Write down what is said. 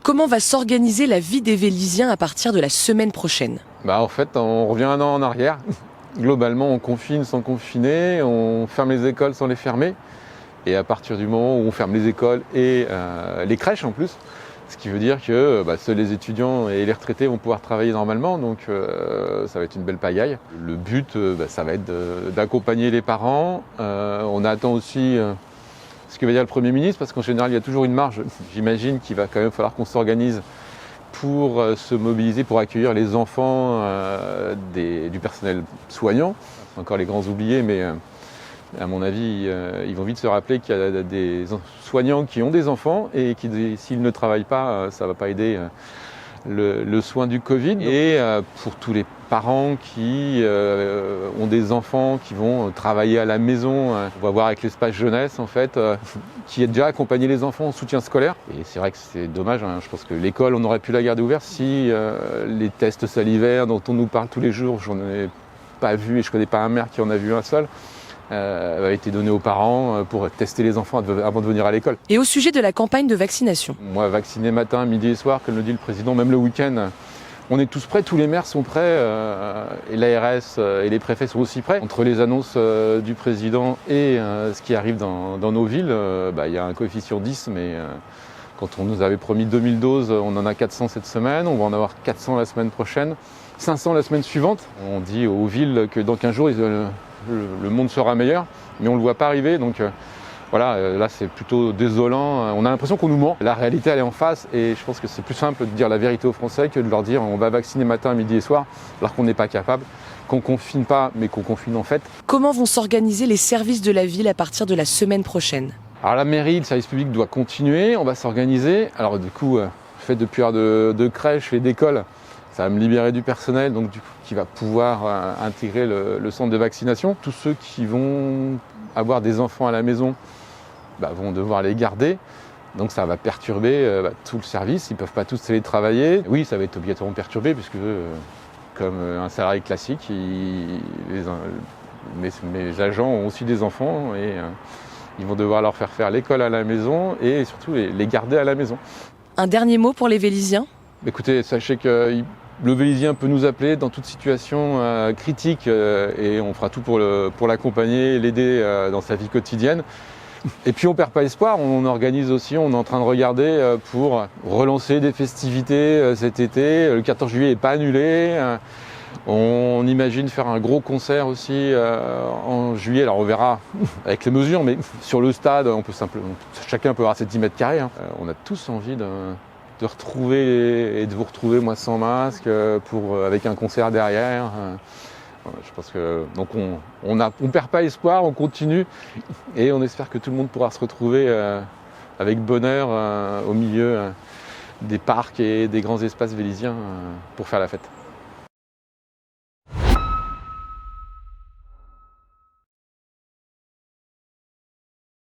Comment va s'organiser la vie des Vélysiens à partir de la semaine prochaine? En fait, on revient un an en arrière. Globalement, on confine sans confiner, on ferme les écoles sans les fermer. Et à partir du moment où on ferme les écoles et les crèches en plus, ce qui veut dire que seuls les étudiants et les retraités vont pouvoir travailler normalement, donc ça va être une belle pagaille. Le but, ça va être d'accompagner les parents. On attend aussi ce que va dire le Premier ministre, parce qu'en général, il y a toujours une marge. J'imagine qu'il va quand même falloir qu'on s'organise pour se mobiliser, pour accueillir les enfants du personnel soignant. Encore les grands oubliés, mais à mon avis, ils vont vite se rappeler qu'il y a des soignants qui ont des enfants et qui, s'ils ne travaillent pas, ça ne va pas aider le soin du Covid. Et pour tous les parents qui ont des enfants qui vont travailler à la maison, on va voir avec l'espace jeunesse en fait, qui a déjà accompagné les enfants en soutien scolaire. Et c'est vrai que c'est dommage, je pense que l'école, on aurait pu la garder ouverte si les tests salivaires dont on nous parle tous les jours, j'en ai pas vu et je connais pas un maire qui en a vu un seul, a été donné aux parents pour tester les enfants avant de venir à l'école. Et au sujet de la campagne de vaccination? Moi, vacciné matin, midi et soir, comme le dit le président, même le week-end, on est tous prêts, tous les maires sont prêts, et l'ARS et les préfets sont aussi prêts. Entre les annonces du président et ce qui arrive dans nos villes, il y a un coefficient 10, mais quand on nous avait promis 2000 doses, on en a 400 cette semaine, on va en avoir 400 la semaine prochaine, 500 la semaine suivante. On dit aux villes que dans 15 jours, le monde sera meilleur, mais on ne le voit pas arriver, donc là c'est plutôt désolant. On a l'impression qu'on nous ment. La réalité elle est en face et je pense que c'est plus simple de dire la vérité aux Français que de leur dire on va vacciner matin, midi et soir, alors qu'on n'est pas capable, qu'on confine pas, mais qu'on confine en fait. Comment vont s'organiser les services de la ville à partir de la semaine prochaine? Alors la mairie, le service public doit continuer, on va s'organiser. Alors du coup, le fait de plus avoir de crèches et d'écoles, ça va me libérer du personnel, donc du coup, qui va pouvoir intégrer le centre de vaccination. Tous ceux qui vont avoir des enfants à la maison vont devoir les garder. Donc ça va perturber tout le service, ils ne peuvent pas tous télétravailler. Oui, ça va être obligatoirement perturbé, puisque comme un salarié classique, mes agents ont aussi des enfants et ils vont devoir leur faire l'école à la maison et surtout les garder à la maison. Un dernier mot pour les Vélysiens? Écoutez, sachez que le Vélysien peut nous appeler dans toute situation critique et on fera tout pour l'accompagner, l'aider dans sa vie quotidienne. Et puis on ne perd pas espoir, on organise aussi, on est en train de regarder pour relancer des festivités cet été. Le 14 juillet n'est pas annulé. On imagine faire un gros concert aussi en juillet. Alors on verra avec les mesures, mais sur le stade, chacun peut avoir ses 10 mètres carrés. On a tous envie de retrouver et de vous retrouver moi sans masque avec un concert derrière. Je pense que donc on perd pas espoir, on continue et on espère que tout le monde pourra se retrouver avec bonheur au milieu des parcs et des grands espaces vélysiens pour faire la fête.